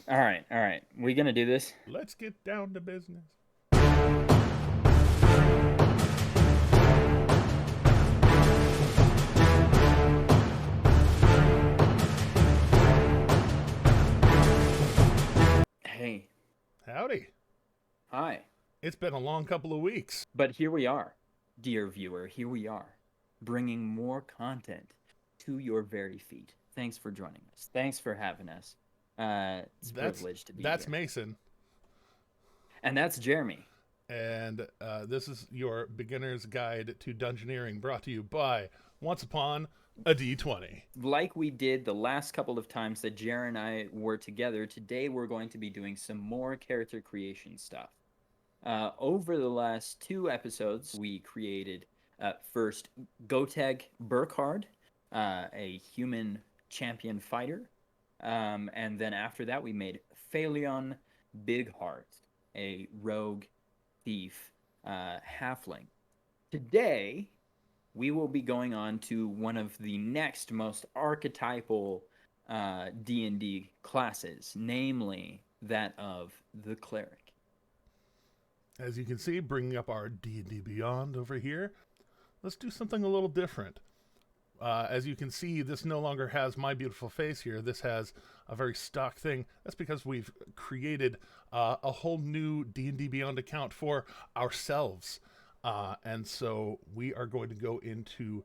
All right, all right. We gonna do this? Let's get down to business. Hey, Howdy. hi. It's been a long couple of weeks. But here we are, dear viewer. Here we are, bringing more content to your very feet. Thanks for joining us. Thanks for having us. It's a That's privilege to be that's here. Mason, And that's Jeremy. and this is your beginner's guide to dungeoneering, brought to you by Once Upon a D20. Like we did the last couple of times that Jer and I were together, today we're going to be doing some more character creation stuff. Over the last two episodes, we created first Goteg Burkhard, a human champion fighter. And then after that, we made Phaleon Bigheart, a rogue thief halfling. Today, we will be going on to one of the next most archetypal D&D classes, namely that of the cleric. As you can see, bringing up our D&D Beyond over here, let's do something a little different. As you can see, this no longer has my beautiful face here. This has a very stock thing. That's because we've created a whole new D&D Beyond account for ourselves. And so we are going to go into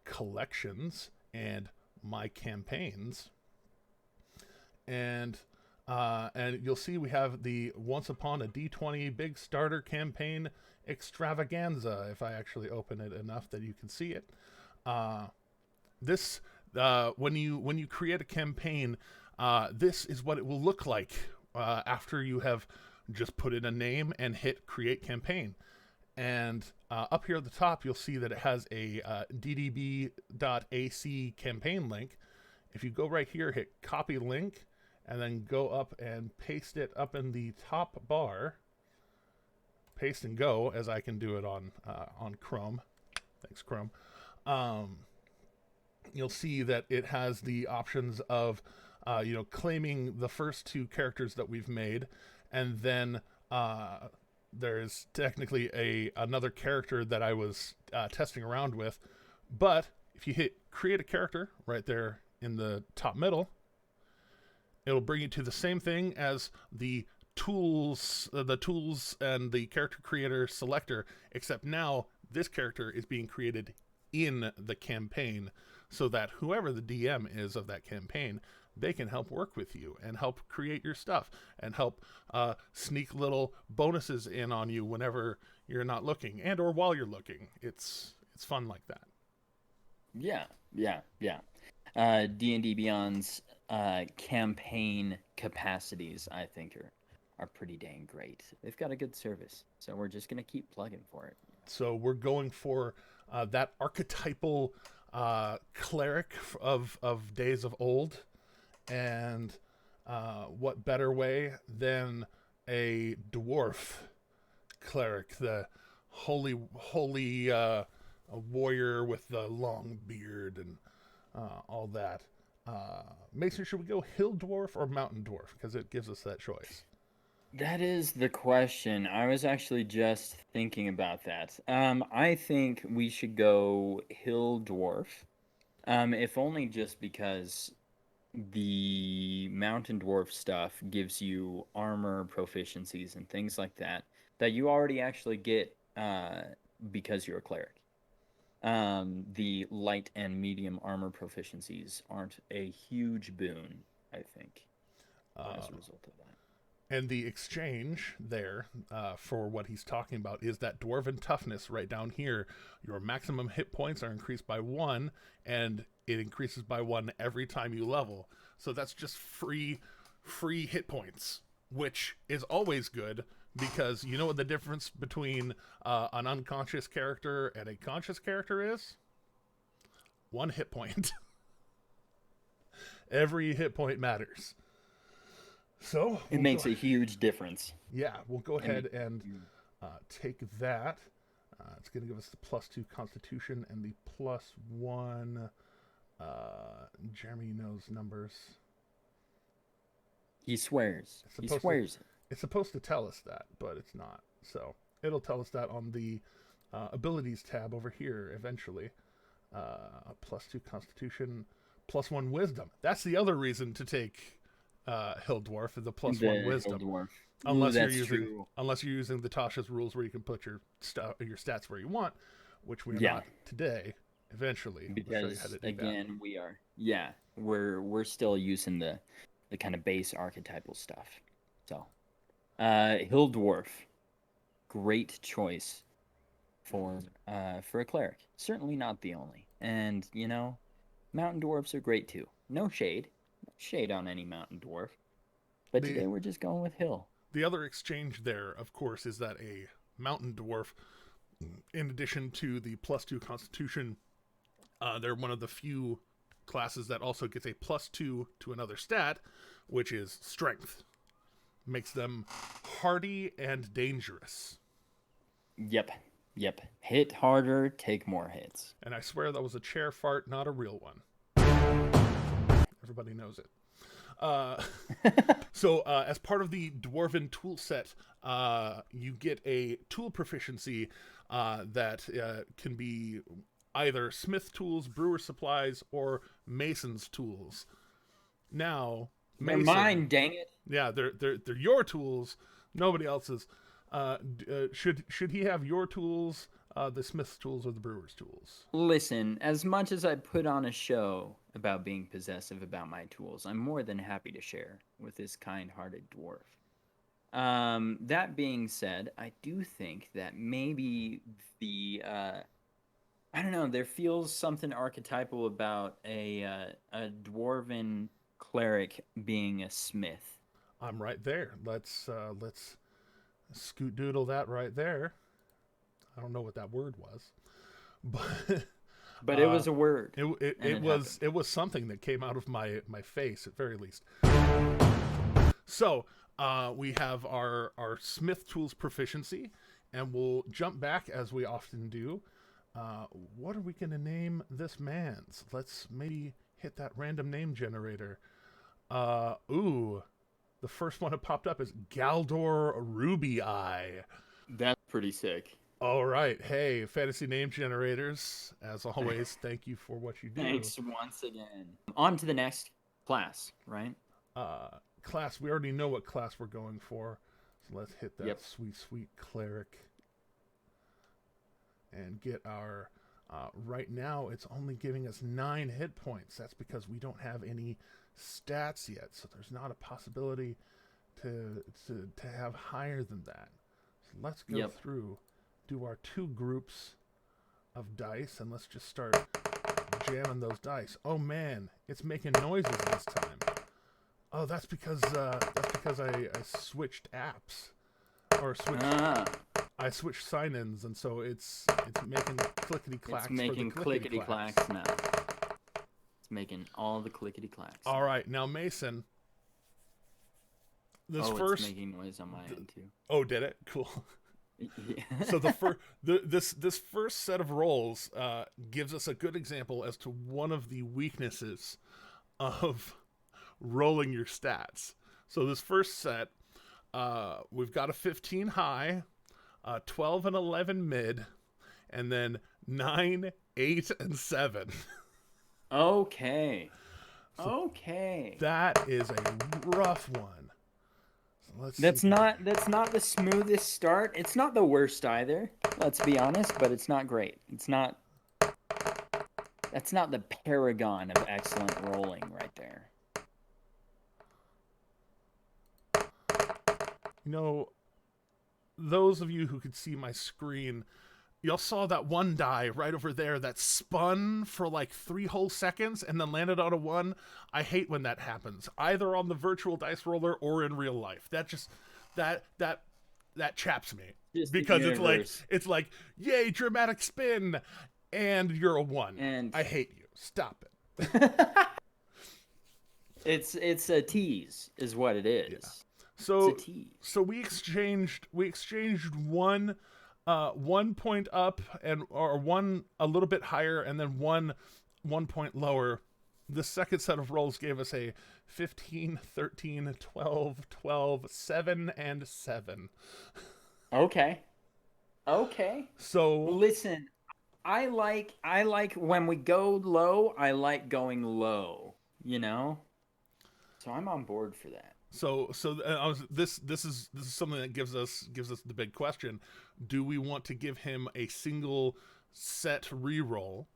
collections and my campaigns. And you'll see we have the Once Upon a D20 Big Starter Campaign Extravaganza, if I actually open it enough that you can see it. This when you create a campaign, this is what it will look like after you have just put in a name and hit create campaign. And up here at the top, you'll see that it has a ddb.ac campaign link. If you go right here, hit copy link, and then go up and paste it up in the top bar. Paste and go, as I can do it on Chrome. Thanks, Chrome. You'll see that it has the options of, claiming the first two characters that we've made, and then there's technically another character that I was testing around with. But if you hit create a character right there in the top middle, it'll bring you to the same thing as the tools and the character creator selector, except now this character is being created in the campaign, so that whoever the DM is of that campaign, they can help work with you and help create your stuff and help sneak little bonuses in on you whenever you're not looking and or while you're looking. It's fun like that. Yeah, yeah, yeah. D&D Beyond's campaign capacities, I think, are pretty dang great. They've got a good service, so we're just gonna keep plugging for it. So we're going for that archetypal cleric of days of old, and what better way than a dwarf cleric, the holy warrior with the long beard and all that. Mason, should we go hill dwarf or mountain dwarf? Because it gives us that choice. That is the question. I was actually just thinking about that. I think we should go Hill Dwarf. If only just because the Mountain Dwarf stuff gives you armor proficiencies and things like that that you already actually get because you're a cleric. The light and medium armor proficiencies aren't a huge boon, I think, as a result of that. And the exchange there for what he's talking about is that dwarven toughness right down here. Your maximum hit points are increased by 1, and it increases by 1 every time you level. So that's just free hit points, which is always good because you know what the difference between an unconscious character and a conscious character is? 1 hit point. Every hit point matters. So It makes a huge difference. we'll go I mean, ahead and take that. It's going to give us the +2 Constitution and the +1. Jeremy knows numbers. He swears. It's He supposed to. swears it. It's supposed to tell us that, but it's not. So it'll tell us that on the abilities tab over here eventually. +2 Constitution, +1 Wisdom. That's the other reason to take Hill Dwarf, the +1 Wisdom. Hill Dwarf. Unless Ooh, you're that's using true. unless you're using the Tasha's rules where you can put your stats where you want, which we're Yeah. not today. Eventually, we'll show you how Because to do again, we are we're still using the kind of base archetypal stuff. So, Hill Dwarf, great choice for a cleric. Certainly not the only. And you know, mountain dwarves are great too. No shade on any mountain dwarf. But The- today we're just going with Hill. The other exchange there, of course, is that a mountain dwarf, in addition to the +2 Constitution, they're one of the few classes that also gets a +2 to another stat, which is Strength. Makes them hardy and dangerous. Yep. Hit harder, take more hits. And I swear that was a chair fart, not a real one. Everybody knows it. So as part of the Dwarven tool set, you get a tool proficiency that can be either smith tools, brewer supplies, or mason's tools. Now, They're mine, dang it. Yeah, they're your tools, nobody else's. Should he have your tools, the smith's tools, or the brewer's tools? Listen, as much as I put on a show about being possessive about my tools, I'm more than happy to share with this kind-hearted dwarf. That being said, I do think that maybe the I don't know, there feels something archetypal about a dwarven cleric being a smith. I'm right there. Let's scoot doodle that right there. I don't know what that word was, but it was a word. It was something that came out of my face at very least. So we have our smith tools proficiency, and we'll jump back as we often do. What are we going to name this man's? Let's maybe hit that random name generator. The first one that popped up is Galdor Ruby Eye. That's pretty sick. All right. Hey, fantasy name generators, as always, thank you for what you do. Thanks once again. On to the next class, right? Class, we already know what class we're going for. So let's hit that sweet cleric. And get our... right now, it's only giving us 9 hit points. That's because we don't have any stats yet. So there's not a possibility to have higher than that. So let's go through, do our 2 groups of dice, and let's just start jamming those dice. Oh man, it's making noises this time. Oh, that's because I switched apps. Or I switched sign-ins, and so it's making clickety clacks. It's making clickety clacks now. It's making all the clickety clacks. All right, now Mason. It's making noise on my end too. Oh, did it? Cool. Yeah. So this first set of rolls gives us a good example as to one of the weaknesses of rolling your stats. So this first set, we've got a 15 high, 12 and 11 mid, and then 9, 8, and 7. Okay. Okay. That is a rough one. So that's not the smoothest start. It's not the worst either. Let's be honest, but it's not great. That's not the paragon of excellent rolling right there. You know, those of you who could see my screen, y'all saw that one die right over there that spun for like 3 whole seconds and then landed on a 1. I hate when that happens, either on the virtual dice roller or in real life. That just that chaps me, just because it's like yay, dramatic spin, and you're a 1. And I hate you. Stop it. It's a tease, is what it is. Yeah. So we exchanged 1 point up or 1 a little bit higher, and then 1 point lower the second set of rolls gave us a 15, 13, 12, 12, 7, and 7. Okay. Okay. So, Listen, I like when we go low, I like going low, you know? So I'm on board for that. this is something that gives us the big question: do we want to give him a single set reroll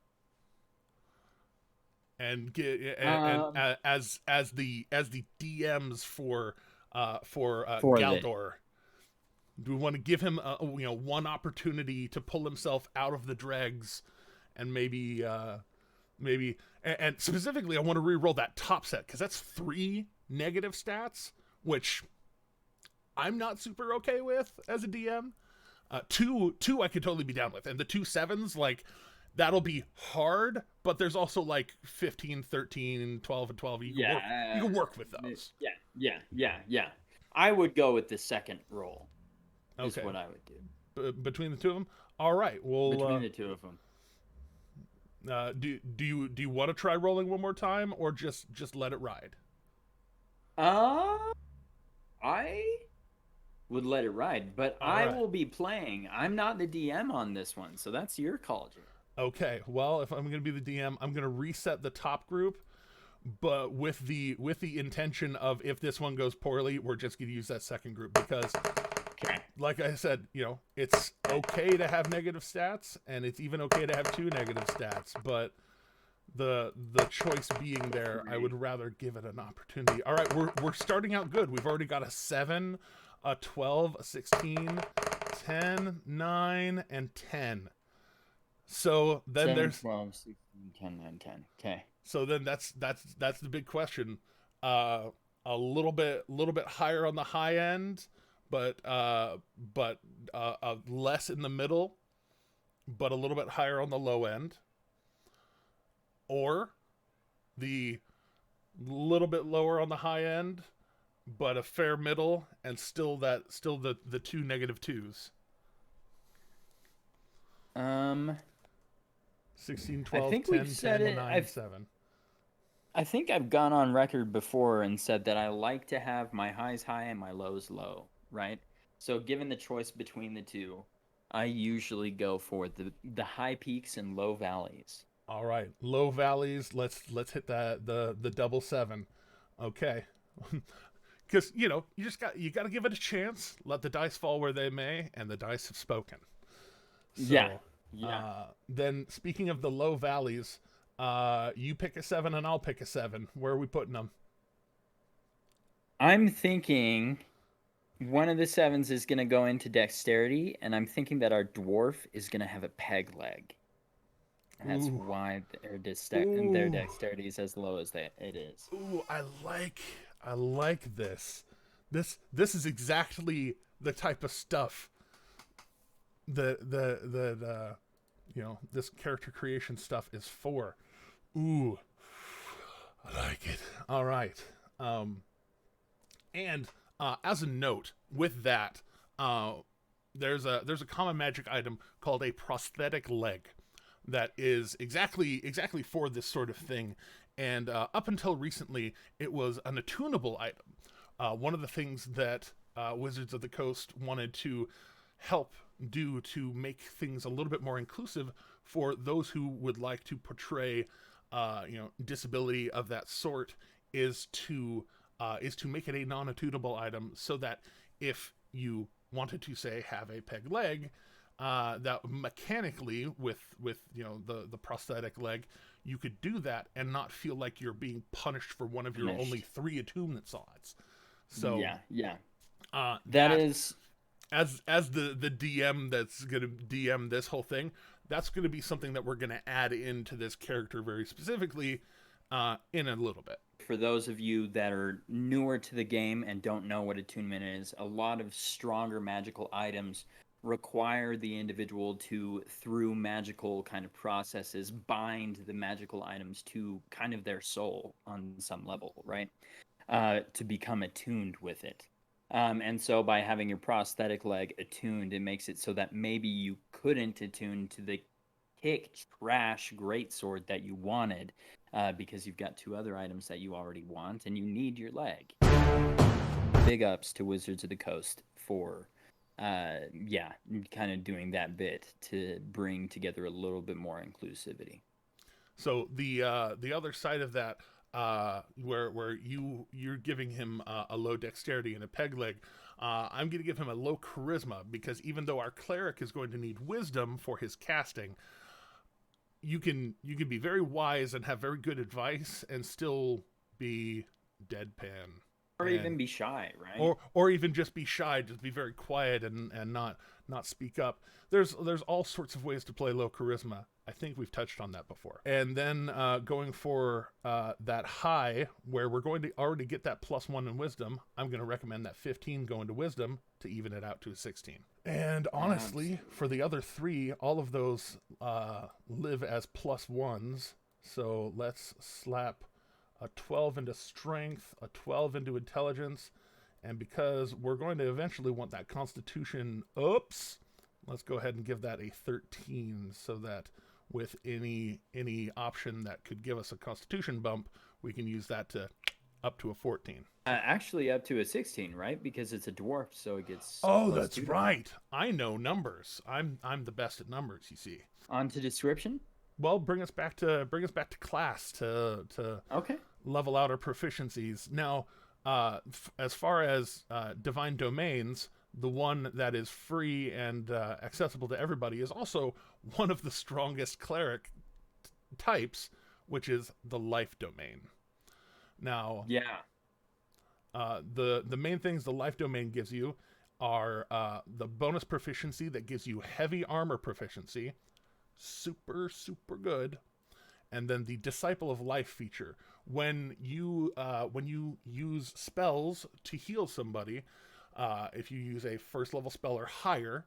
and get and Um as the DMs for for this. Galdor? Do we want to give him one opportunity to pull himself out of the dregs and maybe and specifically I want to re-roll that top set because that's 3 negative stats, which I'm not super okay with as a DM. Two I could totally be down with, and the 2 7s, like, that'll be hard, but there's also like 15, 13, 12, and 12. You Yeah. can work with those. Yeah. I would go with the second roll. Is Okay, what I would do between the two of them. All right. Well, between the two of them. do you want to try rolling one more time, or just let it ride? Uh, I would let it ride, but All I right. will be playing. I'm not the DM on this one, so that's your call, Jim. Okay. Well, if I'm going to be the DM, I'm going to reset the top group, but with the intention of, if this one goes poorly, we're just going to use that second group because, Okay. like I said, it's okay to have negative stats, and it's even okay to have 2 negative stats, but the choice being there, I would rather give it an opportunity. All right, we're starting out good. We've already got a 7, a 12, a 16, 10, 9, and 10. So then 7, there's 12, 16, 10, 9, 10. Okay. so then that's the big question. Uh, a little bit higher on the high end, but less in the middle, but a little bit higher on the low end, or the little bit lower on the high end, but a fair middle, and still the 2 negative twos. Um, 16, I 12, think we've 10, said 10, it. 9, 7. I think I've gone on record before and said that I like to have my highs high and my lows low, right? So given the choice between the two, I usually go for the high peaks and low valleys. All right, low valleys. Let's hit the double 7. Okay, because you got to give it a chance. Let the dice fall where they may, and the dice have spoken. Yeah. So, Yeah. then speaking of the low valleys, you pick a 7 and I'll pick a 7. Where are we putting them? I'm thinking one of the sevens is going to go into dexterity, and I'm thinking that our dwarf is going to have a peg leg. And that's Ooh, why their ooh, dexterity is as low as it is. ooh! I like this. This is exactly the type of stuff that this character creation stuff is for. Ooh, I like it. All right. Um, and as a note, with that, uh, there's a common magic item called a prosthetic leg that is exactly for this sort of thing. And up until recently, it was an attunable item. One of the things that Wizards of the Coast wanted to help do to make things a little bit more inclusive for those who would like to portray, disability of that sort, is to make it a non-attunable item, so that if you wanted to say have a peg leg, that mechanically with the prosthetic leg, you could do that and not feel like you're being punished for one of your only Finished. 3 attunement slots. So Yeah. That that is as the DM that's gonna DM this whole thing, that's gonna be something that we're gonna add into this character very specifically in a little bit. for those of you that are newer to the game and don't know what attunement is. A lot of stronger magical items require the individual to, through magical kind of processes, bind the magical items to kind of their soul on some level, right? To become attuned with it. And so by having your prosthetic leg attuned, it makes it so that maybe you couldn't attune to the pick trash greatsword that you wanted because you've got 2 other items that you already want and you need your leg. Big ups to Wizards of the Coast for kind of doing that bit to bring together a little bit more inclusivity. So the other side of that, where you're giving him a low dexterity and a peg leg, I'm going to give him a low charisma, because even though our cleric is going to need wisdom for his casting, you can be very wise and have very good advice and still be deadpan. Or even be shy, right? Or even just be shy, just be very quiet and not speak up. There's all sorts of ways to play low charisma. I think we've touched on that before. And then going for that high, where we're going to already get that +1 in wisdom, I'm going to recommend that 15 go into wisdom to even it out to a 16. And honestly, for the other 3, all of those live as +1s. So let's slap a 12 into strength, a 12 into intelligence, and because we're going to eventually want that constitution ups, let's go ahead and give that a 13, so that with any option that could give us a constitution bump, we can use that to up to a 14. Actually up to a 16, right? Because it's a dwarf, so it gets that's right. I know numbers. I'm the best at numbers, you see. On to description? Well, bring us back to class to okay. Level out our proficiencies. Now, as far as divine domains, the one that is free and accessible to everybody is also one of the strongest cleric types, which is the life domain. Now, the main things the life domain gives you are the bonus proficiency that gives you heavy armor proficiency, super good, and then the Disciple of Life feature. When you use spells to heal somebody, if you use a 1st level spell or higher,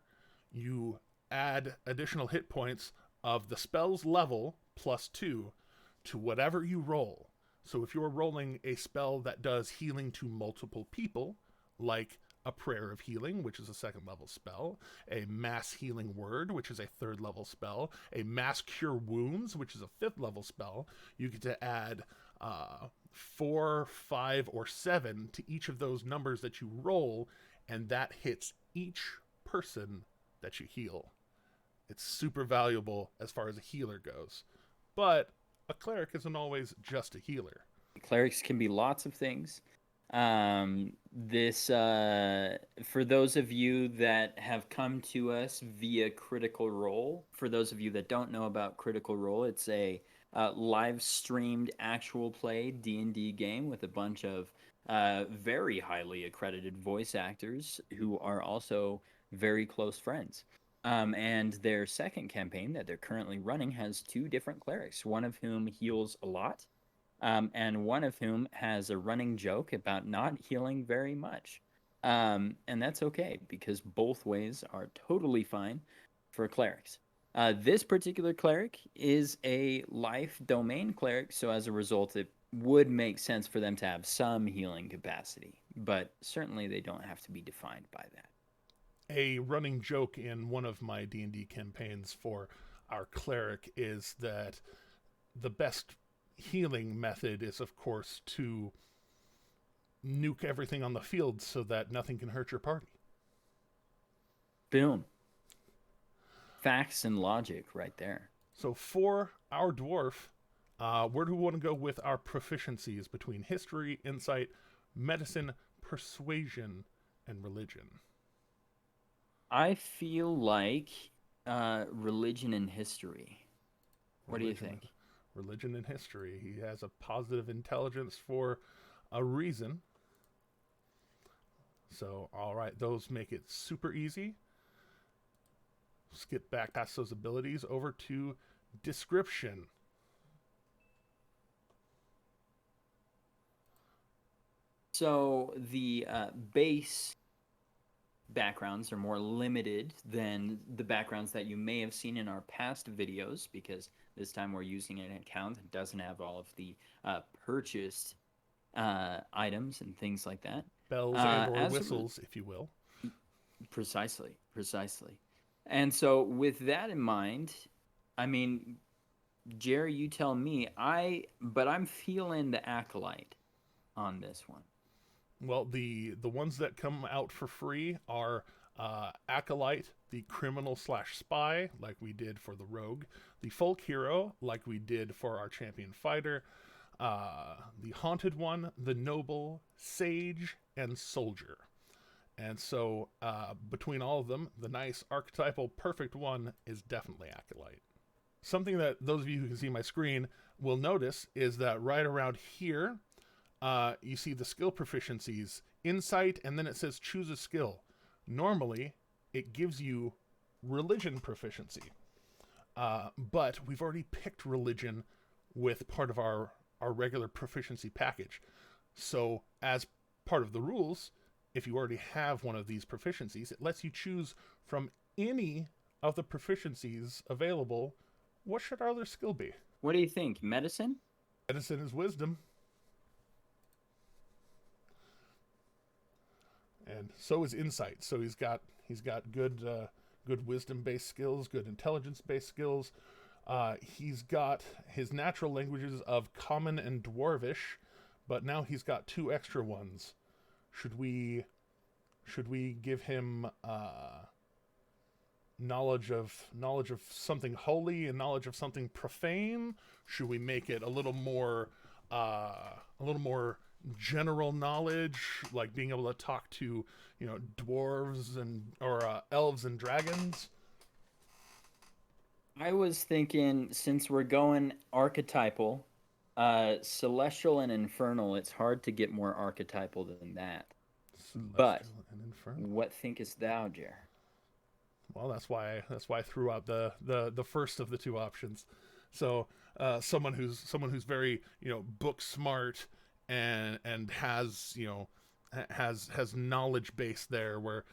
you add additional hit points of the spell's level +2 to whatever you roll. So if you're rolling a spell that does healing to multiple people, like a Prayer of Healing, which is a 2nd level spell, a Mass Healing Word, which is a 3rd level spell, a Mass Cure Wounds, which is a 5th level spell, you get to add 4, 5, or 7 to each of those numbers that you roll, and that hits each person that you heal. It's super valuable as far as a healer goes. But a cleric isn't always just a healer. Clerics can be lots of things. This for those of you that have come to us via Critical Role, for those of you that don't know about Critical Role, it's a live streamed actual play D&D game with a bunch of very highly accredited voice actors who are also very close friends. And their second campaign that they're currently running has 2 different clerics, one of whom heals a lot, and one of whom has a running joke about not healing very much. And that's okay, because both ways are totally fine for clerics. This particular cleric is a life domain cleric, so as a result, it would make sense for them to have some healing capacity, but certainly they don't have to be defined by that. A running joke in one of my D&D campaigns for our cleric is that the best healing method is, of course, to nuke everything on the field so that nothing can hurt your party. Boom. Facts and logic right there. So for our dwarf, where do we want to go with our proficiencies between history, insight, medicine, persuasion, and religion? I feel like religion and history. What do you think? Religion and history. He has a positive intelligence for a reason. So, all right, those make it super easy. Let's get back past those abilities over to description. So the base backgrounds are more limited than the backgrounds that you may have seen in our past videos, because this time we're using an account that doesn't have all of the purchased items and things like that. Bells and or whistles, if you will. Precisely. And so with that in mind, I mean, Jerry, you tell me. But I'm feeling the acolyte on this one. Well, the ones that come out for free are Acolyte, the criminal slash spy, like we did for the rogue, the folk hero, like we did for our champion fighter, the haunted one, the noble, sage, and soldier. And so, between all of them, the nice archetypal perfect one is definitely Acolyte. Something that those of you who can see my screen will notice is that right around here, you see the skill proficiencies, insight, and then it says choose a skill. Normally, it gives you religion proficiency, but we've already picked religion with part of our regular proficiency package. So, as part of the rules, if you already have one of these proficiencies, it lets you choose from any of the proficiencies available. What should our other skill be? What do you think? Medicine? Medicine is wisdom. And so is insight. So he's got good wisdom based skills, good intelligence based skills. He's got his natural languages of Common and Dwarvish, but now he's got two extra ones. Should we give him knowledge of something holy and knowledge of something profane? Should we make it a little more general knowledge, like being able to talk to dwarves and or elves and dragons? I was thinking, since we're going archetypal, celestial and infernal, it's hard to get more archetypal than that. But Celestial and infernal. what thinkest thou, Jer? Well, that's why I threw out the first of the two options. So someone who's very book smart and has has knowledge base there, where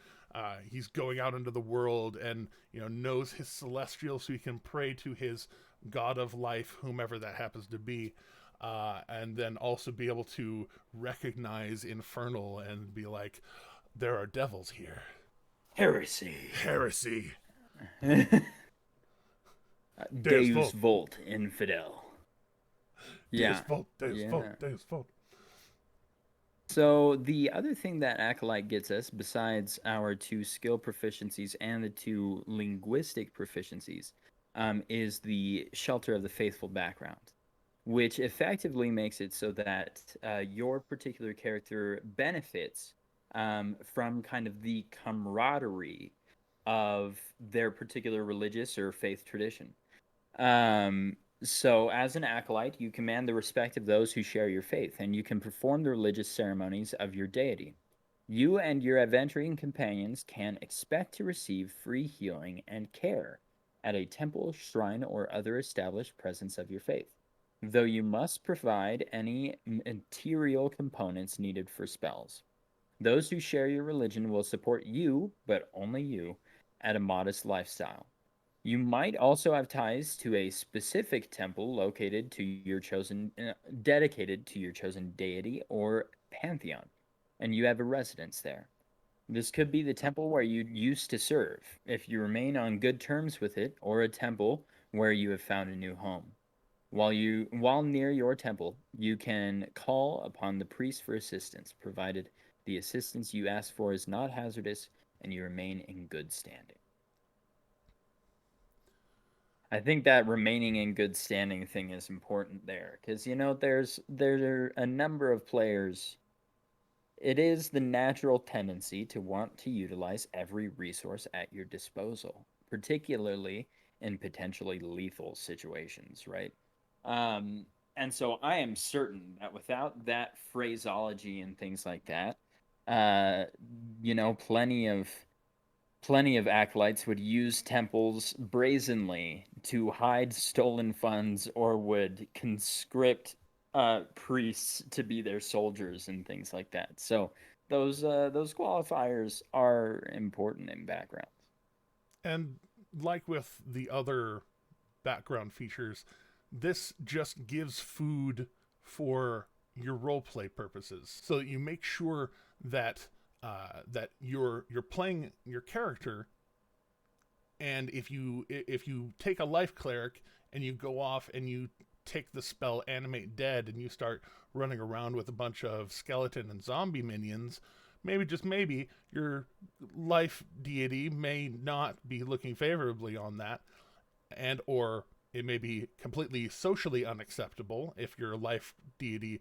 he's going out into the world and knows his celestial, so he can pray to his god of life, whomever that happens to be, and then also be able to recognize infernal and be like, there are devils here. Heresy. Heresy. Deus Deus Vult. Volt, infidel. Deus Yeah, Vult. Deus Vult. yeah. Deus Vult. So the other thing that Acolyte gets us, besides our two skill proficiencies and the two linguistic proficiencies, is the Shelter of the Faithful background, which effectively makes it so that your particular character benefits from kind of the camaraderie of their particular religious or faith tradition. So, as an acolyte, you command the respect of those who share your faith, and you can perform the religious ceremonies of your deity. You and your adventuring companions can expect to receive free healing and care at a temple, shrine, or other established presence of your faith, though you must provide any material components needed for spells. Those who share your religion will support you, but only you, at a modest lifestyle. You might also have ties to a specific temple located to your chosen, dedicated to your chosen deity or pantheon, and you have a residence there. This could be the temple where you used to serve, if you remain on good terms with it, or a temple where you have found a new home. While near your temple, you can call upon the priest for assistance, provided the assistance you ask for is not hazardous and you remain in good standing. I think that remaining in good standing thing is important there, because there are a number of players. It is the natural tendency to want to utilize every resource at your disposal, particularly in potentially lethal situations, right? And so I am certain that without that phraseology and things like that, uh, plenty of acolytes would use temples brazenly to hide stolen funds, or would conscript priests to be their soldiers and things like that. So those qualifiers are important in backgrounds. And like with the other background features, this just gives food for your roleplay purposes, so that you make sure that that you're playing your character And if you take a life cleric and you go off and you take the spell Animate Dead and you start running around with a bunch of skeleton and zombie minions, maybe, just maybe, your life deity may not be looking favorably on that, and or it may be completely socially unacceptable if your life deity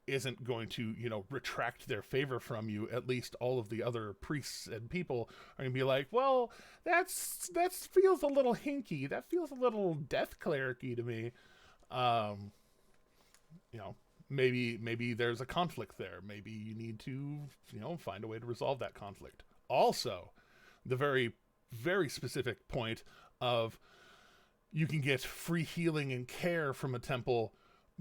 isn't going to, retract their favor from you. At least all of the other priests and people are going to be like, well, that feels a little hinky. That feels a little death cleric-y to me. Maybe there's a conflict there. Maybe you need to, find a way to resolve that conflict. Also, the very, very specific point of you can get free healing and care from a temple,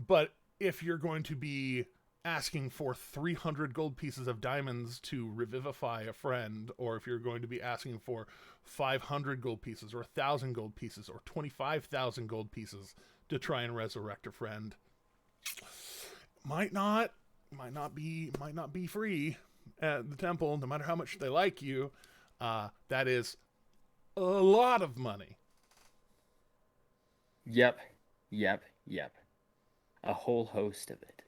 but if you're going to be asking for 300 gold pieces of diamonds to revivify a friend, or if you're going to be asking for 500 gold pieces or 1,000 gold pieces or 25,000 gold pieces to try and resurrect a friend, might not be free at the temple, no matter how much they like you. That is a lot of money. Yep. A whole host of it.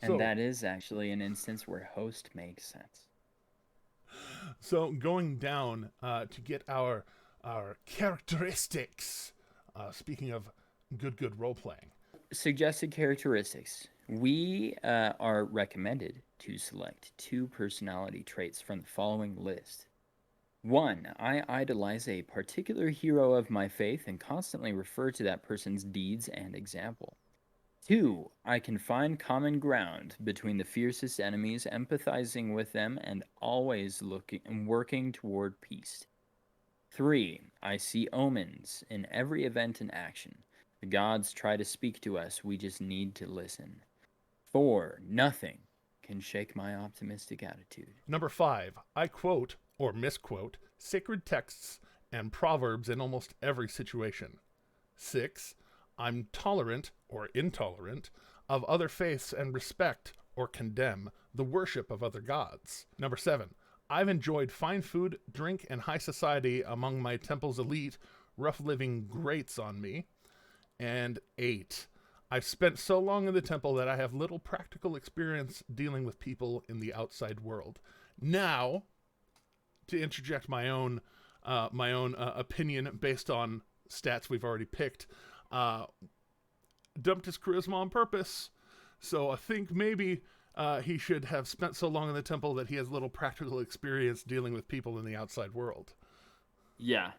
And that is actually an instance where host makes sense. So going down to get our characteristics. Speaking of good role-playing. Suggested characteristics. We are recommended to select 2 personality traits from the following list. 1. I idolize a particular hero of my faith and constantly refer to that person's deeds and example. 2. I can find common ground between the fiercest enemies, empathizing with them, and always working toward peace. 3. I see omens in every event and action. The gods try to speak to us, we just need to listen. 4. Nothing can shake my optimistic attitude. Number 5. I quote, or misquote, sacred texts and proverbs in almost every situation. 6. I'm tolerant, or intolerant, of other faiths and respect, or condemn, the worship of other gods. Number 7. I've enjoyed fine food, drink, and high society among my temple's elite. Rough living grates on me. And 8. I've spent so long in the temple that I have little practical experience dealing with people in the outside world. Now, to interject my own opinion based on stats we've already picked, dumped his charisma on purpose. So I think maybe he should have spent so long in the temple that he has little practical experience dealing with people in the outside world. Yeah,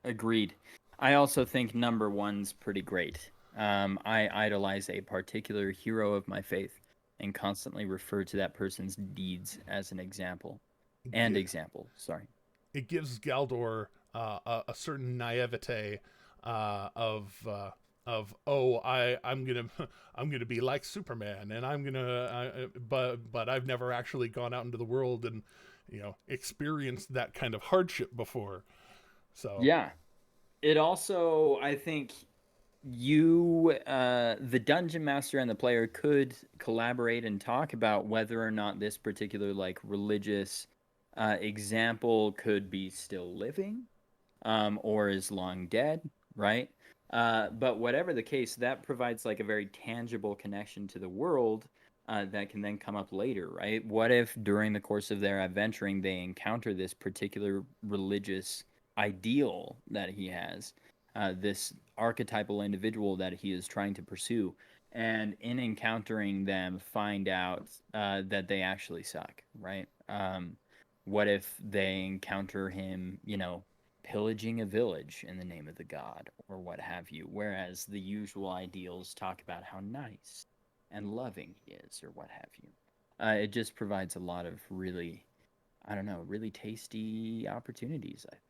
agreed. I also think number 1's pretty great. I idolize a particular hero of my faith and constantly refer to that person's deeds as an example. Sorry. It gives Galdor a certain naivete of I'm gonna be like Superman, and but I've never actually gone out into the world and experienced that kind of hardship before. So yeah, it also, I think, the dungeon master and the player could collaborate and talk about whether or not this particular religious example could be still living, or is long dead, right? But whatever the case, that provides a very tangible connection to the world that can then come up later, right? What if during the course of their adventuring they encounter this particular religious ideal that he has, this archetypal individual that he is trying to pursue, and in encountering them find out that they actually suck, right? What if they encounter him, pillaging a village in the name of the god, or what have you, whereas the usual ideals talk about how nice and loving he is, or what have you. It just provides a lot of really tasty opportunities, I think.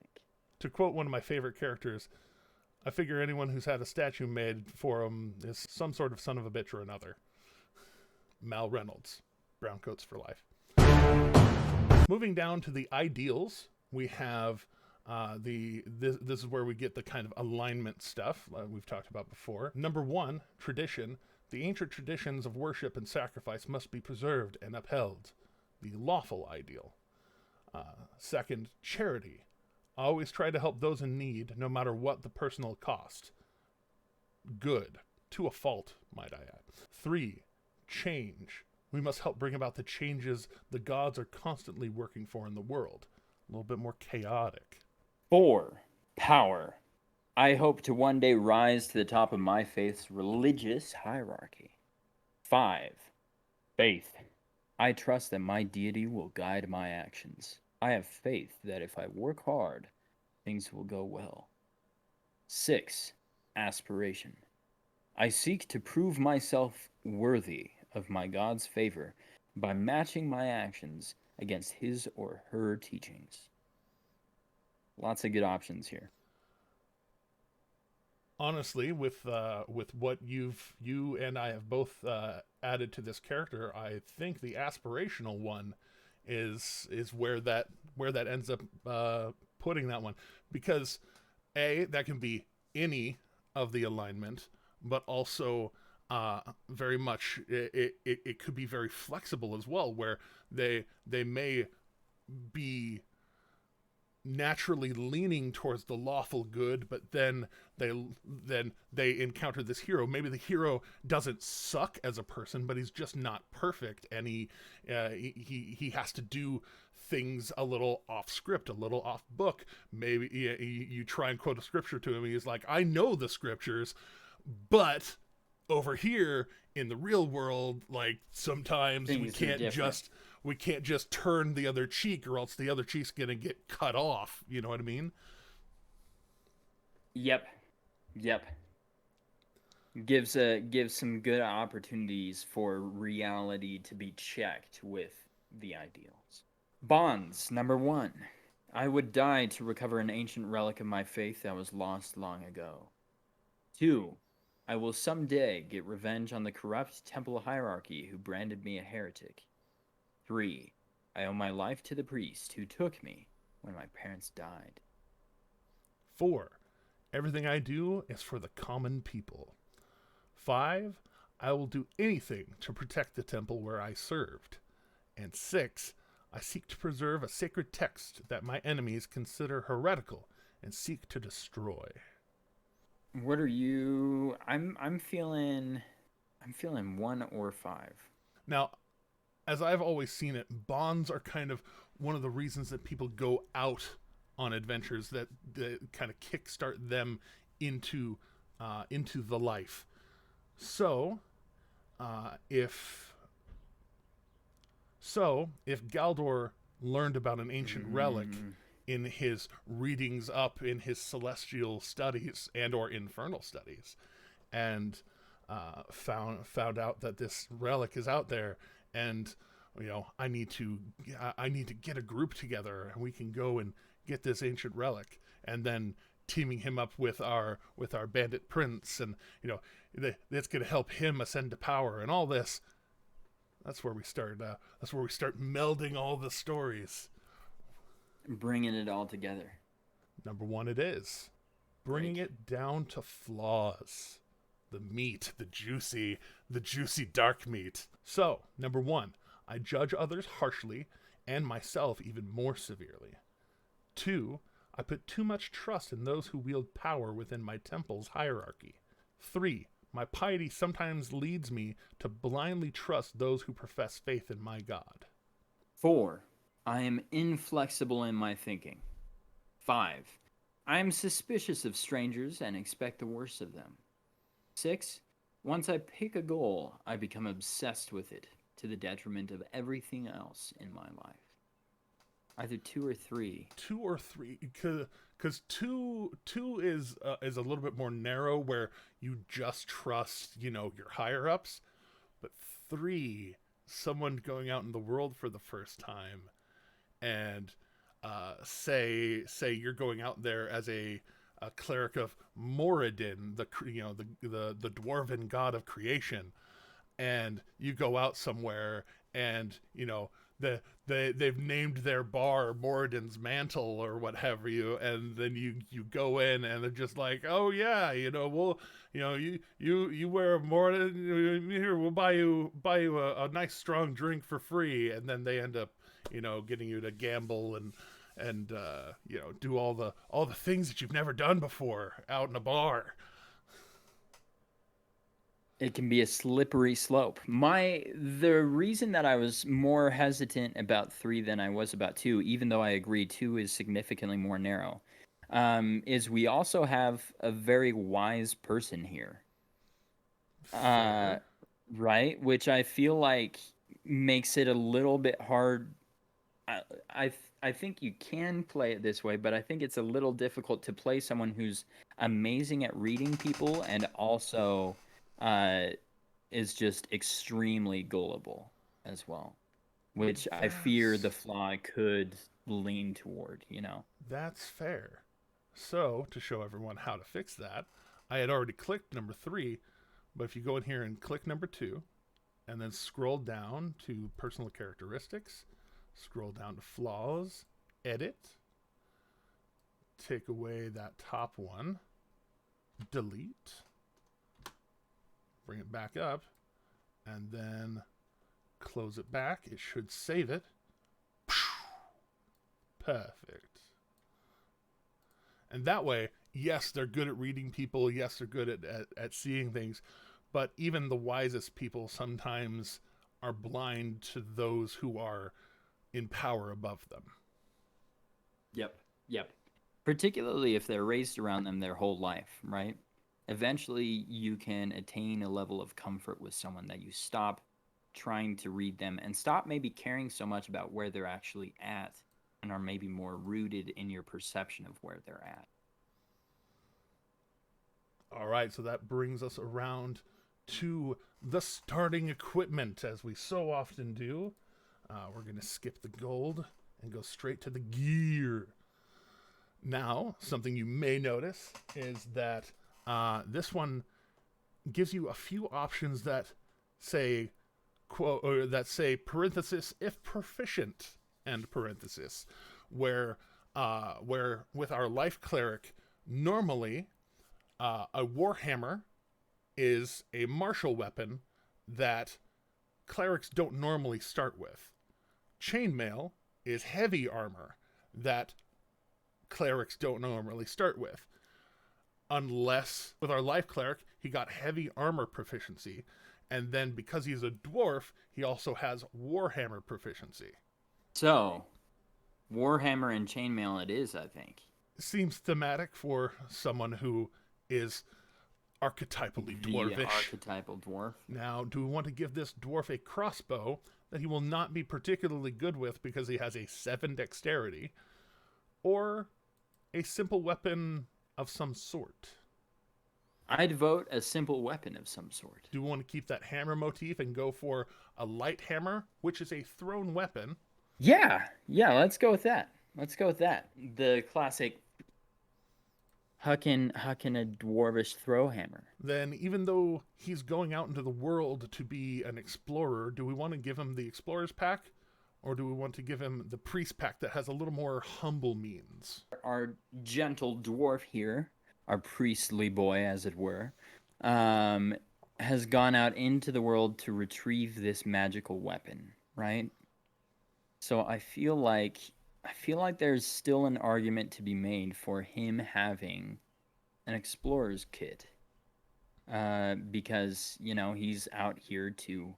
To quote one of my favorite characters, I figure anyone who's had a statue made for him is some sort of son of a bitch or another. Mal Reynolds, brown coats for life. Moving down to the ideals, we have this is where we get the kind of alignment stuff we've talked about before. Number 1, tradition. The ancient traditions of worship and sacrifice must be preserved and upheld. The lawful ideal. Second, charity. Always try to help those in need, no matter what the personal cost. Good. To a fault, might I add. 3. Change. We must help bring about the changes the gods are constantly working for in the world. A little bit more chaotic. 4. Power. I hope to one day rise to the top of my faith's religious hierarchy. 5. Faith. I trust that my deity will guide my actions. I have faith that if I work hard, things will go well. 6. Aspiration. I seek to prove myself worthy of my God's favor by matching my actions against his or her teachings. Lots of good options here. Honestly, with what you and I have both added to this character, I think the aspirational one is where that ends up putting that one, because that can be any of the alignment, but also very much it could be very flexible as well, where they may be naturally leaning towards the lawful good, but then they encounter this hero. Maybe the hero doesn't suck as a person, but he's just not perfect, and he has to do things a little off script, a little off book. Maybe you try and quote a scripture to him, and he's like, I know the scriptures, but over here in the real world, like, sometimes we can't just turn the other cheek, or else the other cheek's gonna get cut off. You know what I mean? Yep. Gives some good opportunities for reality to be checked with the ideals. Bonds, number 1. I would die to recover an ancient relic of my faith that was lost long ago. 2. I will someday get revenge on the corrupt temple hierarchy who branded me a heretic. 3. I owe my life to the priest who took me when my parents died. 4. Everything I do is for the common people. 5. I will do anything to protect the temple where I served. And 6. I seek to preserve a sacred text that my enemies consider heretical and seek to destroy. What are you? I'm feeling 1 or 5. Now, as I've always seen it, bonds are kind of one of the reasons that people go out on adventures, that kind of kickstart them into the life. So, if Galdor learned about an ancient relic in his readings up in his celestial studies and or infernal studies, and found out that this relic is out there, and I need to get a group together, and we can go and get this ancient relic, and then teaming him up with our bandit prince, and that's going to help him ascend to power, and all this. That's where we start. That's where we start melding all the stories, bringing it all together. Number 1, it is bringing it down to flaws, the meat, the juicy dark meat. So, number 1, I judge others harshly and myself even more severely. 2, I put too much trust in those who wield power within my temple's hierarchy. 3, my piety sometimes leads me to blindly trust those who profess faith in my God. 4, I am inflexible in my thinking. 5, I am suspicious of strangers and expect the worst of them. 6, once I pick a goal, I become obsessed with it to the detriment of everything else in my life. Either 2 or 3. 2 or 3, because two is a little bit more narrow, where you just trust your higher ups, but 3, someone going out in the world for the first time, and say you're going out there as a cleric of Moradin, the dwarven god of creation, and you go out somewhere, and they've named their bar Moradin's Mantle or what have you, and then you go in, and they're just like, oh yeah, we'll you wear a Moradin here, we'll buy you a nice strong drink for free, and then they end up getting you to gamble and do all the things that you've never done before out in a bar. It can be a slippery slope. The reason that I was more hesitant about 3 than I was about 2, even though I agree 2 is significantly more narrow, is we also have a very wise person here. Fair. Right? Which I feel like makes it a little bit hard. I, I I think you can play it this way, but I think it's a little difficult to play someone who's amazing at reading people and also uh, is just extremely gullible as well, which I fear the That's flaw could lean toward. that's fair. So, to show everyone how to fix that, I had already clicked number 3, but if you go in here and click number 2, and then scroll down to personal characteristics, scroll down to flaws, edit, take away that top one, delete, bring it back up, and then close it back. It should save it. Perfect. And that way, yes, they're good at reading people. Yes, they're good at seeing things. But even the wisest people sometimes are blind to those who are in power above them. Yep. Particularly if they're raised around them their whole life, right? Eventually, you can attain a level of comfort with someone that you stop trying to read them and stop maybe caring so much about where they're actually at and are maybe more rooted in your perception of where they're at. All right, so that brings us around to the starting equipment, as we so often do. We're going to skip the gold and go straight to the gear. Now, something you may notice is that this one gives you a few options that say, quote, or that say parenthesis if proficient, end parenthesis, where with our life cleric, normally a warhammer is a martial weapon that clerics don't normally start with. Chainmail is heavy armor that clerics don't normally start with. Unless, with our life cleric, he got heavy armor proficiency. And then because he's a dwarf, he also has warhammer proficiency. So, Warhammer and Chainmail it is, I think. Seems thematic for someone who is archetypally dwarvish. The archetypal dwarf. Now, do we want to give this dwarf a crossbow that he will not be particularly good with because he has a 7 dexterity, or a simple weapon of some sort? I'd vote a simple weapon of some sort. Do we want to keep that hammer motif and go for a light hammer, which is a thrown weapon? Yeah, let's go with that. The classic hucking a dwarvish throw hammer. Then, even though he's going out into the world to be an explorer, do we want to give him the explorer's pack, or do we want to give him the priest pack that has a little more humble means? Our gentle dwarf here, our priestly boy, as it were, has gone out into the world to retrieve this magical weapon, right? So I feel like there's still an argument to be made for him having an explorer's kit, because he's out here to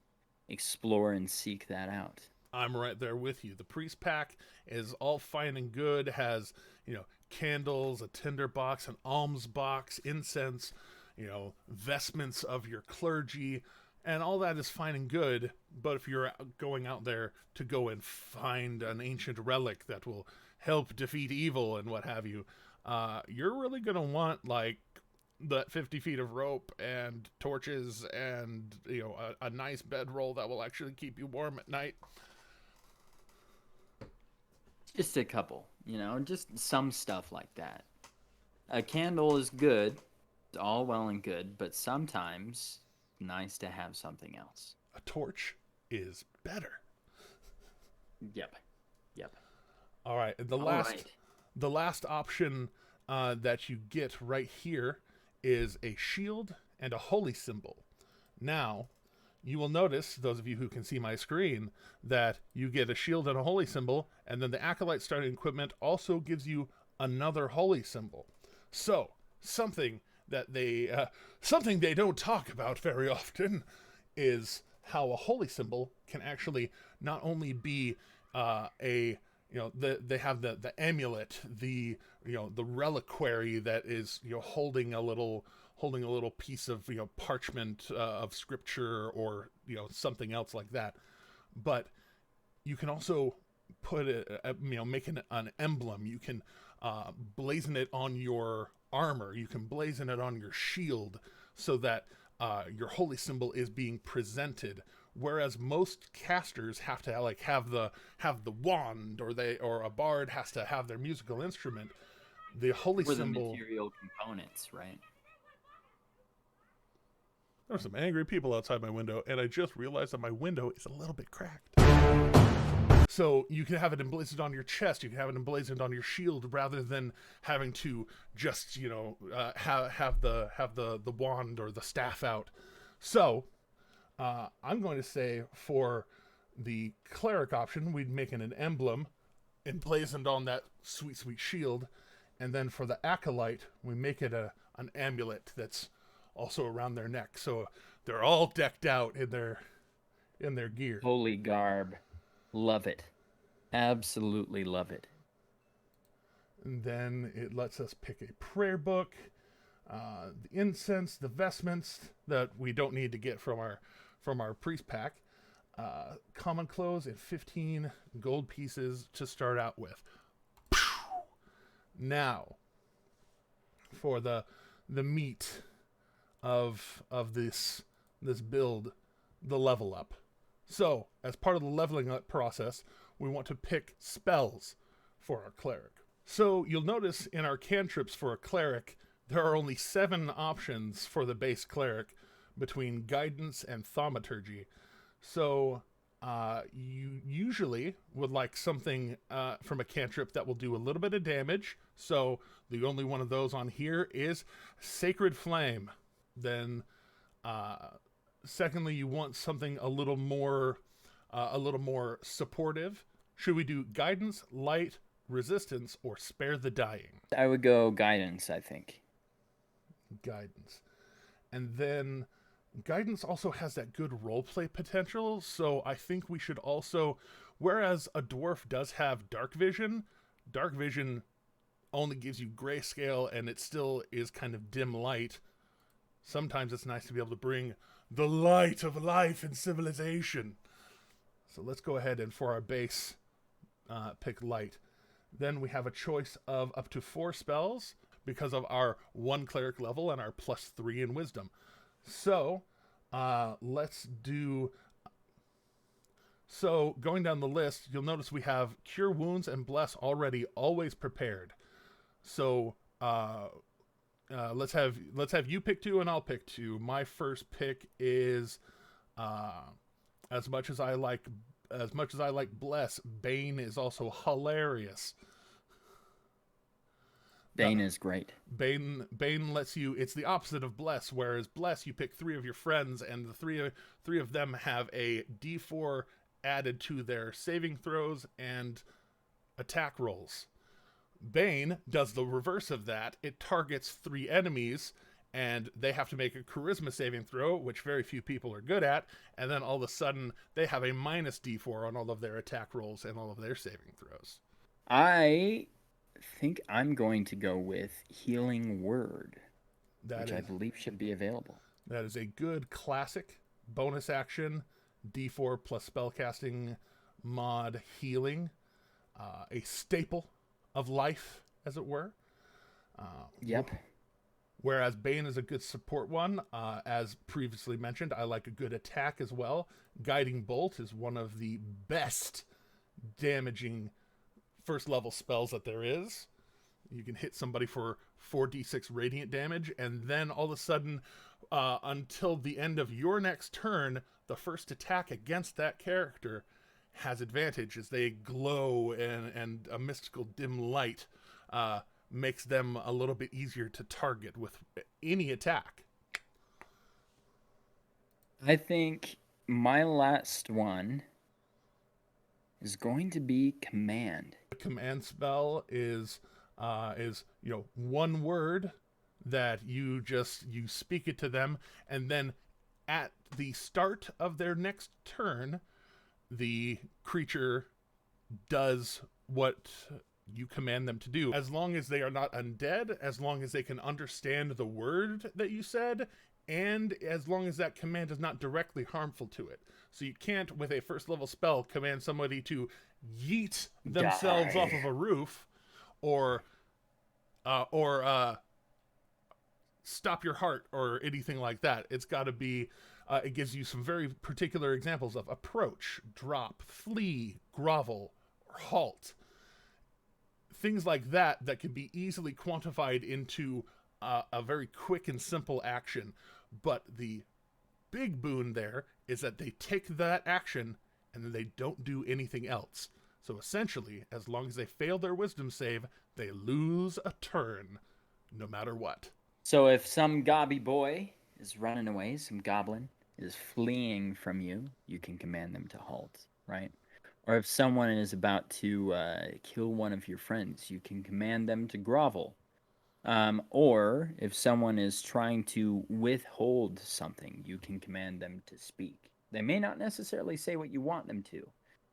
explore and seek that out. I'm right there with you. The priest pack is all fine and good, has, candles, a tinder box, an alms box, incense, vestments of your clergy, and all that is fine and good. But if you're going out there to go and find an ancient relic that will help defeat evil and what have you, you're really going to want, like, that 50 feet of rope and torches and, a nice bedroll that will actually keep you warm at night. Just a couple, just some stuff like that. A candle is good, it's all well and good, but sometimes nice to have something else. A torch is better. Yep. All right. The last option that you get right here is a shield and a holy symbol. Now, you will notice, those of you who can see my screen, that you get a shield and a holy symbol, and then the Acolyte starting equipment also gives you another holy symbol. So, something they don't talk about very often is how a holy symbol can actually not only be they have the amulet, the reliquary that is holding a little piece of parchment of scripture or something else like that, but you can also put make an emblem. You can blazon it on your armor. You can blazon it on your shield, so that your holy symbol is being presented. Whereas most casters have to have the wand, or a bard has to have their musical instrument. The holy symbol. The material components, right? There are some angry people outside my window, and I just realized that my window is a little bit cracked. So you can have it emblazoned on your chest, you can have it emblazoned on your shield, rather than having to just have the wand or the staff out. So I'm going to say for the cleric option, we'd make an emblem emblazoned on that sweet shield, and then for the acolyte, we make it an amulet that's also around their neck, so they're all decked out in their gear. Holy garb. Love it. Absolutely love it. And then it lets us pick a prayer book, the incense, the vestments that we don't need to get from our priest pack, common clothes, and 15 gold pieces to start out with. Now, for the meat of this build, the level up. So, as part of the leveling up process, we want to pick spells for our cleric. So, you'll notice in our cantrips for a cleric, there are only 7 options for the base cleric between guidance and thaumaturgy. So, you usually would like something from a cantrip that will do a little bit of damage. So, the only one of those on here is Sacred Flame. Then, secondly, you want something a little more supportive. Should we do guidance, light, resistance, or spare the dying? I would go guidance, I think. Guidance. And then guidance also has that good roleplay potential, so I think we should also, whereas a dwarf does have dark vision only gives you grayscale and it still is kind of dim light. Sometimes it's nice to be able to bring the light of life and civilization. So let's go ahead and for our base, pick light. Then we have a choice of up to 4 spells because of our 1 cleric level and our +3 in wisdom. So let's do... So going down the list, you'll notice we have Cure Wounds and Bless already always prepared. So let's have you pick 2 and I'll pick 2. My first pick is as much as I like Bless, Bane is also hilarious. Bane is great. Bane lets you, it's the opposite of Bless, whereas Bless you pick 3 of your friends and the three of them have a D4 added to their saving throws and attack rolls. Bane does the reverse of that. It targets 3 enemies, and they have to make a charisma saving throw, which very few people are good at, and then all of a sudden, they have a -D4 on all of their attack rolls and all of their saving throws. I think I'm going to go with Healing Word, which I believe should be available. That is a good classic bonus action, D4 plus spellcasting mod healing, a staple of life, as it were. Yep. Whereas Bane is a good support one. As previously mentioned, I like a good attack as well. Guiding Bolt is one of the best damaging first level spells that there is. You can hit somebody for 4d6 radiant damage, and then all of a sudden, until the end of your next turn, the first attack against that character has advantage as they glow, and a mystical dim light makes them a little bit easier to target with any attack. I think my last one is going to be command. The command spell is one word that you speak it to them, and then at the start of their next turn, the creature does what you command them to do. As long as they are not undead, as long as they can understand the word that you said, and as long as that command is not directly harmful to it. So you can't, with a first level spell, command somebody to yeet themselves off of a roof, or stop your heart, or anything like that. It's got to be. It gives you some very particular examples of approach, drop, flee, grovel, or halt. Things like that can be easily quantified into a very quick and simple action. But the big boon there is that they take that action and then they don't do anything else. So essentially, as long as they fail their wisdom save, they lose a turn, no matter what. So if some gobby boy is running away, some goblin is fleeing from you, you can command them to halt, right? Or if someone is about to kill one of your friends, you can command them to grovel. Or if someone is trying to withhold something, you can command them to speak. They may not necessarily say what you want them to.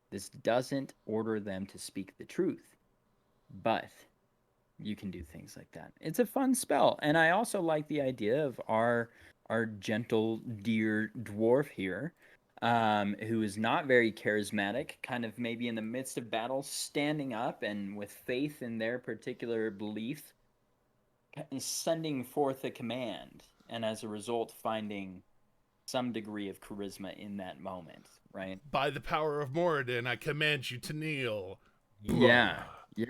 This doesn't order them to speak the truth, but you can do things like that. It's a fun spell, and I also like the idea of our gentle dear dwarf here, who is not very charismatic, kind of maybe in the midst of battle, standing up and with faith in their particular belief, sending forth a command, and as a result, finding some degree of charisma in that moment, right? By the power of Moradin, I command you to kneel. Yeah, yeah,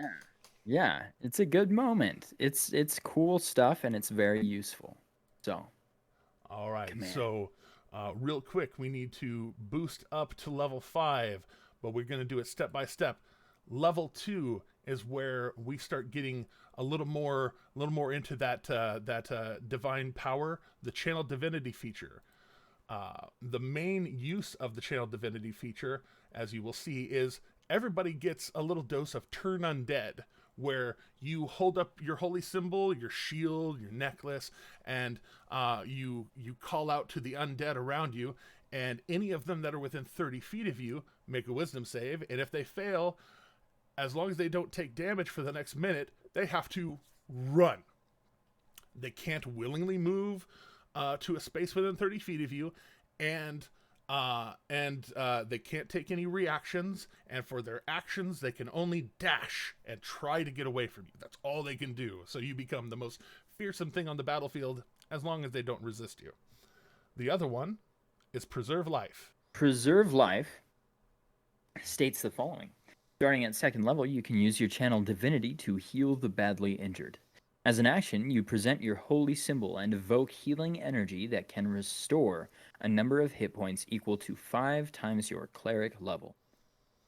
yeah. It's a good moment. It's cool stuff, and it's very useful. So, all right, command. so real quick, we need to boost up to level 5, but we're going to do it step by step. Level 2 is where we start getting a little more into that divine power, the channel divinity feature. The main use of the channel divinity feature, as you will see, is everybody gets a little dose of turn undead, where you hold up your holy symbol, your shield, your necklace, and you call out to the undead around you, and any of them that are within 30 feet of you make a wisdom save, and if they fail, as long as they don't take damage for the next minute, they have to run. They can't willingly move to a space within 30 feet of you, and they can't take any reactions, and for their actions, they can only dash and try to get away from you. That's all they can do. So you become the most fearsome thing on the battlefield as long as they don't resist you. The other one is Preserve Life. Preserve Life states the following. Starting at 2nd level, you can use your channel divinity to heal the badly injured. As an action, you present your holy symbol and evoke healing energy that can restore a number of hit points equal to 5 times your cleric level.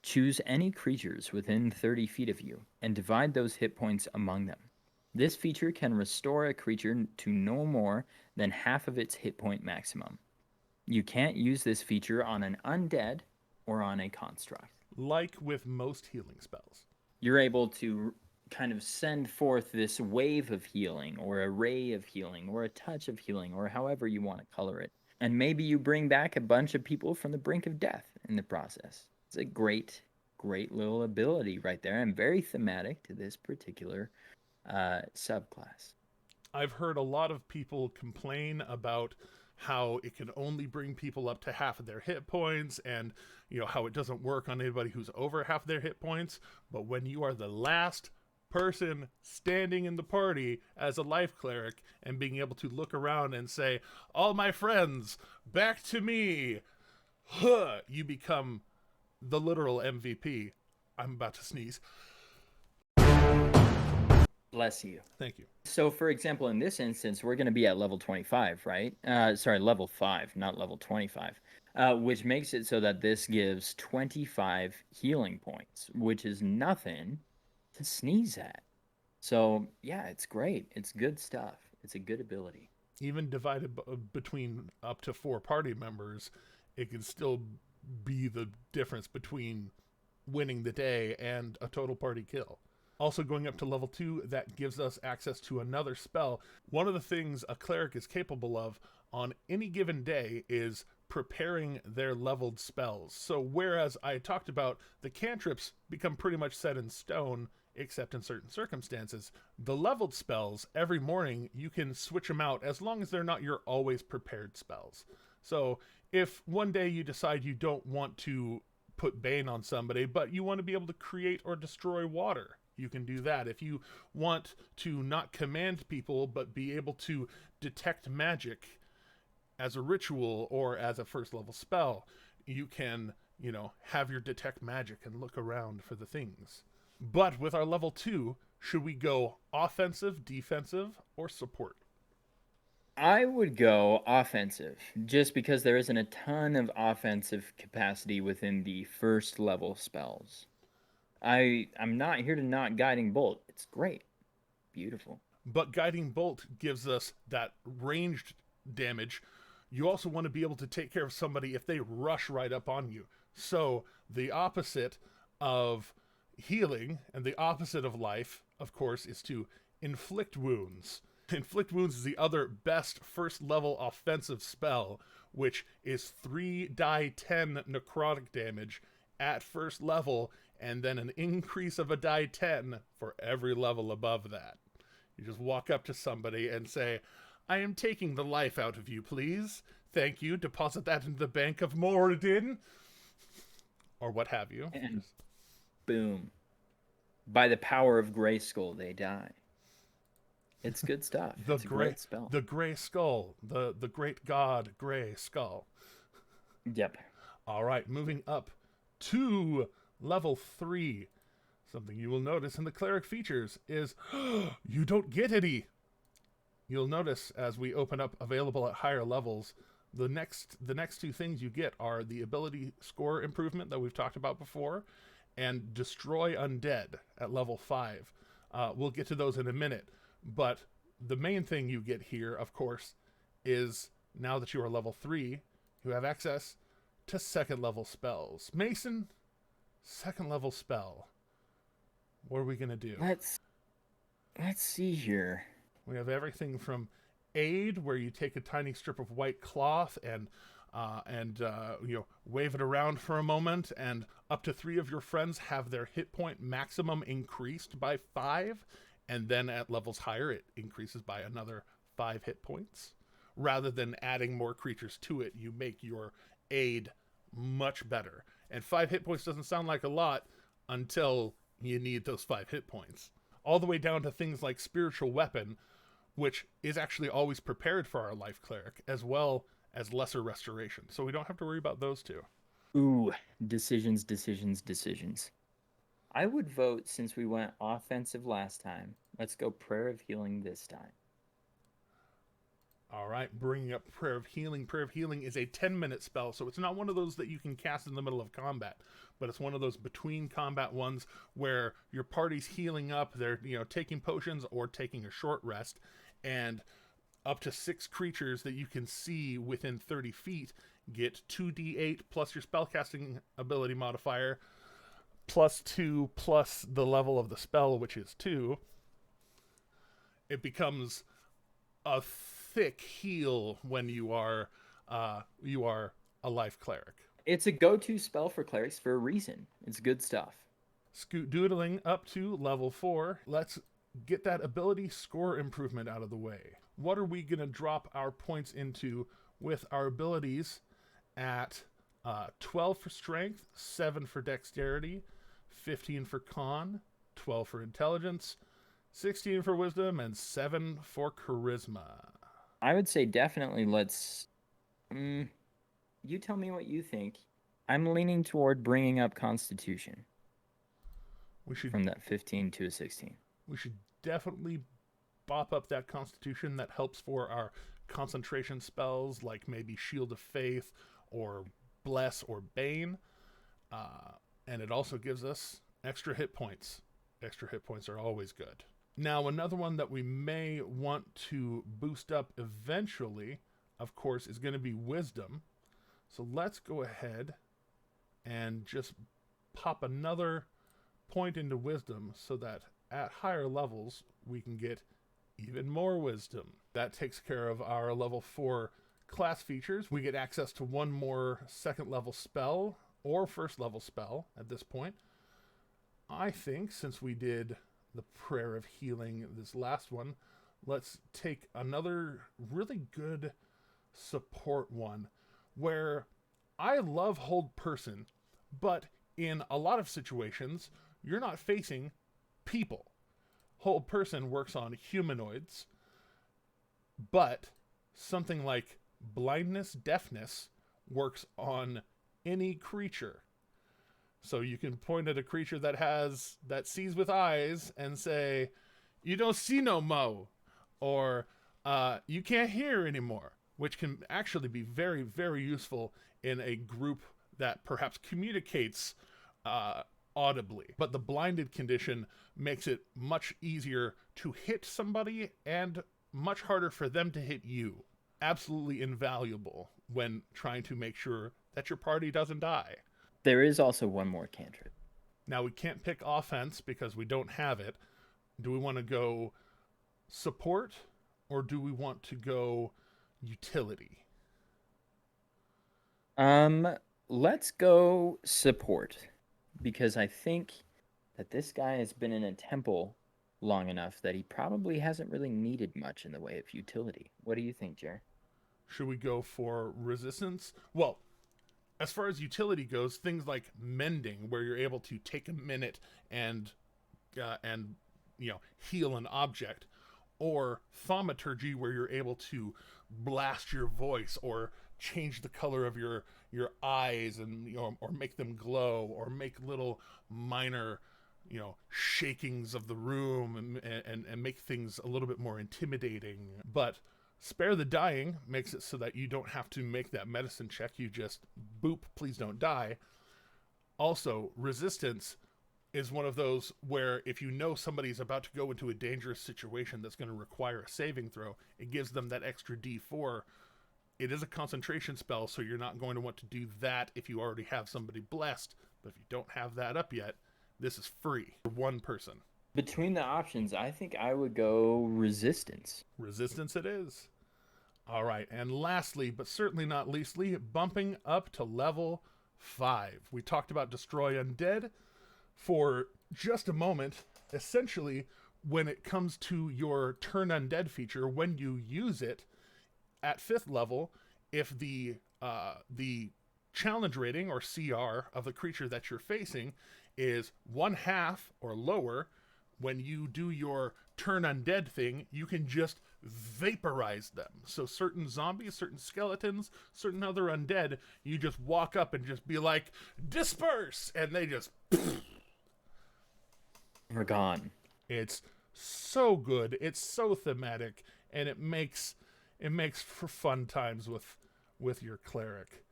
Choose any creatures within 30 feet of you and divide those hit points among them. This feature can restore a creature to no more than half of its hit point maximum. You can't use this feature on an undead or on a construct. Like with most healing spells, you're able to kind of send forth this wave of healing, or a ray of healing, or a touch of healing, or however you want to color it. And maybe you bring back a bunch of people from the brink of death in the process. It's a great, great little ability right there, and very thematic to this particular subclass. I've heard a lot of people complain about how it can only bring people up to half of their hit points, and how it doesn't work on anybody who's over half their hit points. But when you are the last person standing in the party as a life cleric and being able to look around and say, all my friends, back to me, you become the literal MVP. I'm about to sneeze. Bless you. Thank you. So, for example, in this instance, we're going to be at level 25, right? Level 5, not level 25, which makes it so that this gives 25 healing points, which is nothing to sneeze at. So, yeah, it's great. It's good stuff. It's a good ability. Even divided between up to 4 party members, it can still be the difference between winning the day and a total party kill. Also, going up to level 2, that gives us access to another spell. One of the things a cleric is capable of on any given day is preparing their leveled spells. So whereas I talked about the cantrips become pretty much set in stone, except in certain circumstances, the leveled spells, every morning you can switch them out as long as they're not your always prepared spells. So if one day you decide you don't want to put Bane on somebody, but you want to be able to create or destroy water, you can do that. If you want to not command people, but be able to detect magic as a ritual or as a first level spell, you can, have your detect magic and look around for the things. But with our level 2, should we go offensive, defensive, or support? I would go offensive, just because there isn't a ton of offensive capacity within the first level spells. I'm not here to knock Guiding Bolt. It's great. Beautiful. But Guiding Bolt gives us that ranged damage. You also want to be able to take care of somebody if they rush right up on you. So the opposite of healing and the opposite of life, of course, is to inflict wounds. Inflict wounds is the other best first level offensive spell, which is 3 die 10 necrotic damage at first level, and then an increase of a die 10 for every level above that. You just walk up to somebody and say, I am taking the life out of you, please. Thank you. Deposit that into the Bank of Moradin. Or what have you. And boom. By the power of Grayskull, they die. It's good stuff. It's a great spell. The Gray Skull. The great god Gray Skull. Yep. All right, moving up to level 3. Something you will notice in the cleric features is you don't get any. You'll notice as we open up available at higher levels, the next two things you get are the ability score improvement that we've talked about before, and destroy undead at level 5. We'll get to those in a minute, but the main thing you get here, of course, is now that you are level 3, you have access to second level spells. Mason, second level spell. What are we gonna do? Let's see here. We have everything from aid, where you take a tiny strip of white cloth and wave it around for a moment, and up to 3 of your friends have their hit point maximum increased by 5, and then at levels higher it increases by another 5 hit points. Rather than adding more creatures to it, you make your aid much better. And 5 hit points doesn't sound like a lot until you need those 5 hit points. All the way down to things like Spiritual Weapon, which is actually always prepared for our Life Cleric, as well as Lesser Restoration. So we don't have to worry about those two. Ooh, decisions. I would vote, since we went offensive last time, let's go Prayer of Healing this time. All right, bringing up Prayer of Healing. Prayer of Healing is a 10-minute spell, so it's not one of those that you can cast in the middle of combat, but it's one of those between combat ones where your party's healing up, they're taking potions or taking a short rest, and up to 6 creatures that you can see within 30 feet get 2d8 plus your spellcasting ability modifier, plus 2 plus the level of the spell, which is 2. It becomes a thick heal when you are a Life Cleric. It's a go-to spell for clerics for a reason. It's good stuff. Scoot doodling up to level 4. Let's get that ability score improvement out of the way. What are we going to drop our points into with our abilities at 12 for strength, 7 for dexterity, 15 for con, 12 for intelligence, 16 for wisdom, and 7 for charisma? I would say definitely let's... you tell me what you think. I'm leaning toward bringing up Constitution. We should, from that 15 to a 16. We should definitely bop up that Constitution. That helps for our concentration spells, like maybe Shield of Faith or Bless or Bane. And it also gives us extra hit points. Extra hit points are always good. Now, another one that we may want to boost up eventually, of course, is going to be Wisdom. So let's go ahead and just pop another point into wisdom so that at higher levels we can get even more wisdom. That takes care of our level 4 class features. We get access to one more second level spell or first level spell at this point. I think since we did the Prayer of Healing, this last one, let's take another really good support one where I love Hold Person, but in a lot of situations, you're not facing people. Hold Person works on humanoids, but something like Blindness, Deafness works on any creature. So you can point at a creature that sees with eyes and say, "You don't see no mo," or "You can't hear anymore," which can actually be very, very useful in a group that perhaps communicates audibly. But the blinded condition makes it much easier to hit somebody and much harder for them to hit you. Absolutely invaluable when trying to make sure that your party doesn't die. There is also one more cantrip. Now, we can't pick offense because we don't have it. Do we want to go support or do we want to go utility? Let's go support, because I think that this guy has been in a temple long enough that he probably hasn't really needed much in the way of utility. What do you think, Jer? Should we go for resistance? Well, as far as utility goes, things like mending, where you're able to take a minute and heal an object, or thaumaturgy, where you're able to blast your voice or change the color of your eyes and or make them glow, or make little minor shakings of the room and make things a little bit more intimidating. But Spare the Dying makes it so that you don't have to make that medicine check. You just boop, please don't die. Also, resistance is one of those where if you know somebody's about to go into a dangerous situation that's going to require a saving throw, it gives them that extra D4. It is a concentration spell, so you're not going to want to do that if you already have somebody blessed. But if you don't have that up yet, this is free for one person. Between the options, I think I would go resistance. Resistance it is. All right, and lastly, but certainly not leastly, bumping up to level 5. We talked about Destroy Undead for just a moment. Essentially, when it comes to your Turn Undead feature, when you use it at 5th level, if the challenge rating, or CR, of the creature that you're facing is 1/2 or lower, when you do your Turn Undead thing, you can just vaporize them. So certain zombies, certain skeletons, certain other undead, you just walk up and just be like, "Disperse!" And they just... We're gone. It's so good. It's so thematic. And it makes for fun times with your cleric.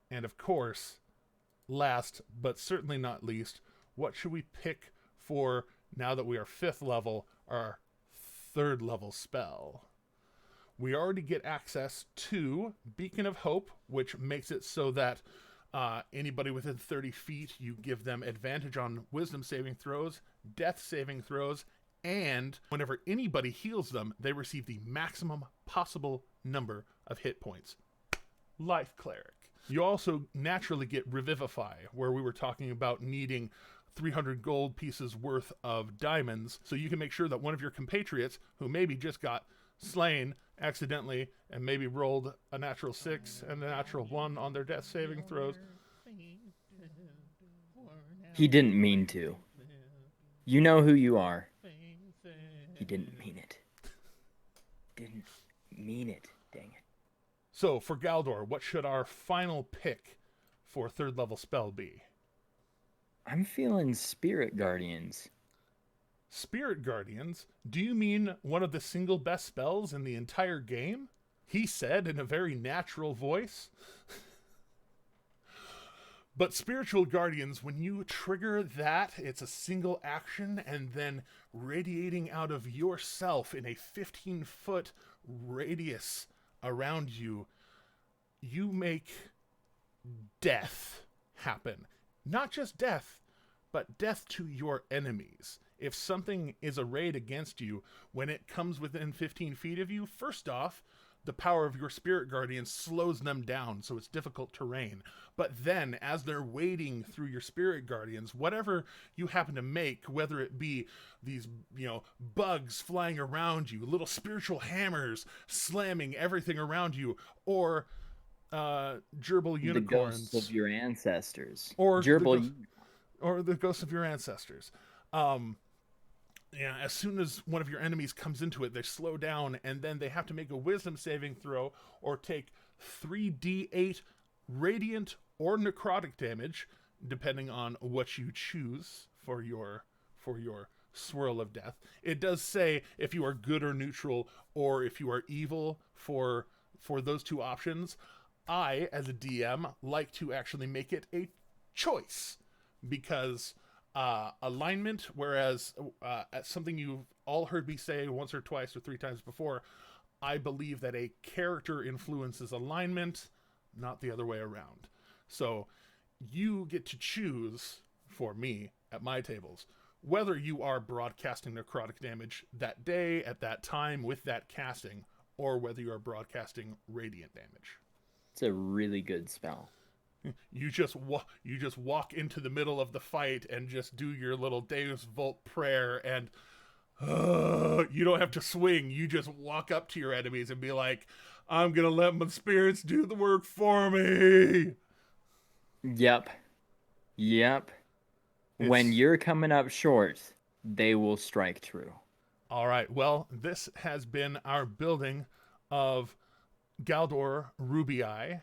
And of course, last but certainly not least, what should we pick for, now that we are 5th level, our 3rd level spell? We already get access to Beacon of Hope, which makes it so that anybody within 30 feet, you give them advantage on wisdom saving throws, death saving throws, and whenever anybody heals them, they receive the maximum possible number of hit points. Life Cleric. You also naturally get Revivify, where we were talking about needing 300 gold pieces worth of diamonds, so you can make sure that one of your compatriots, who maybe just got slain accidentally and maybe rolled a natural 6 and a natural 1 on their death saving throws. He didn't mean to. You know who you are. He didn't mean it. Didn't mean it. Dang it. So, for Galdor, what should our final pick for 3rd level spell be? I'm feeling Spirit Guardians. Spirit Guardians? Do you mean one of the single best spells in the entire game? He said in a very natural voice. But Spiritual Guardians, when you trigger that, it's a single action, and then radiating out of yourself in a 15-foot radius around you, you make death happen. Not just death, but death to your enemies. If something is arrayed against you, when it comes within 15 feet of you, first off, the power of your spirit guardian slows them down, so it's difficult terrain. But then, as they're wading through your spirit guardians, whatever you happen to make, whether it be these, bugs flying around you, little spiritual hammers slamming everything around you, or gerbil The ghosts unicorns, of your ancestors. or Gerbil. the ghosts of your ancestors. As soon as one of your enemies comes into it, they slow down, and then they have to make a wisdom saving throw or take 3d8 radiant or necrotic damage, depending on what you choose for your swirl of death. It does say if you are good or neutral, or if you are evil for those two options. I, as a DM, like to actually make it a choice, because alignment, whereas something you've all heard me say once or twice or three times before, I believe that a character influences alignment, not the other way around. So you get to choose, for me, at my tables, whether you are broadcasting necrotic damage that day, at that time, with that casting, or whether you are broadcasting radiant damage. It's a really good spell. You just walk into the middle of the fight and just do your little Deus Vult prayer, and you don't have to swing. You just walk up to your enemies and be like, I'm gonna let my spirits do the work for me. Yep. When you're coming up short, they will strike true. All right, well, this has been our building of Galdor Rubii.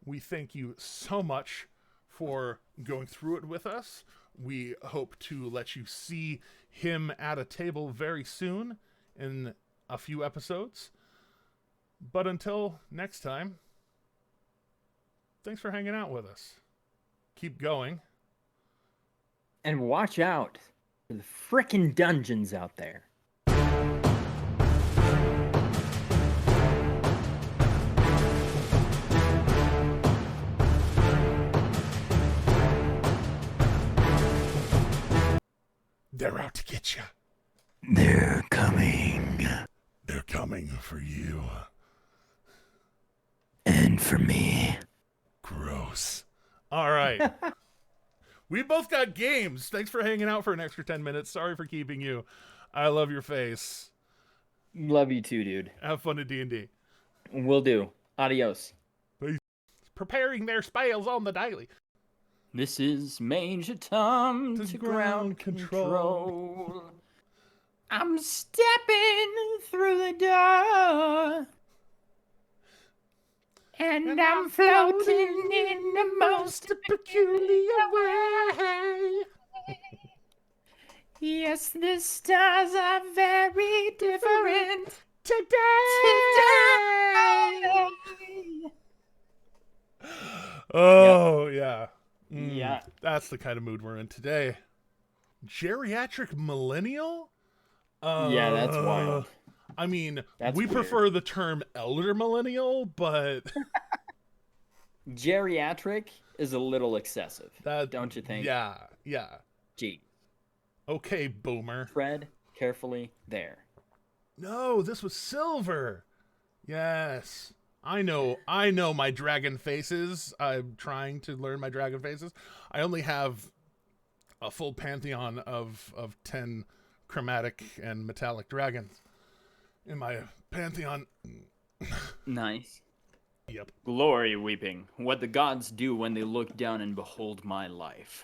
We thank you so much for going through it with us. We hope to let you see him at a table very soon in a few episodes. But until next time, thanks for hanging out with us. Keep going. And watch out for the frickin' dungeons out there. They're out to get you. They're coming. They're coming for you. And for me. Gross. All right. We both got games. Thanks for hanging out for an extra 10 minutes. Sorry for keeping you. I love your face. Love you too, dude. Have fun at D&D. Will do. Adios. Peace. Preparing their spells on the daily. This is Major Tom to ground control. I'm stepping through the door. And I'm floating in the most peculiar way. Yes, the stars are very different today. Oh, yeah. Yeah. That's the kind of mood we're in today. Geriatric millennial? Yeah, that's wild. I mean, That's we weird. prefer the term elder millennial, but Geriatric is a little excessive, don't you think? Yeah. Gee. Okay, boomer. Tread carefully there. No, this was silver. Yes. I know my dragon faces. I'm trying to learn my dragon faces. I only have a full pantheon of 10 chromatic and metallic dragons in my pantheon. Nice. Yep. Glory weeping, what the gods do when they look down and behold my life.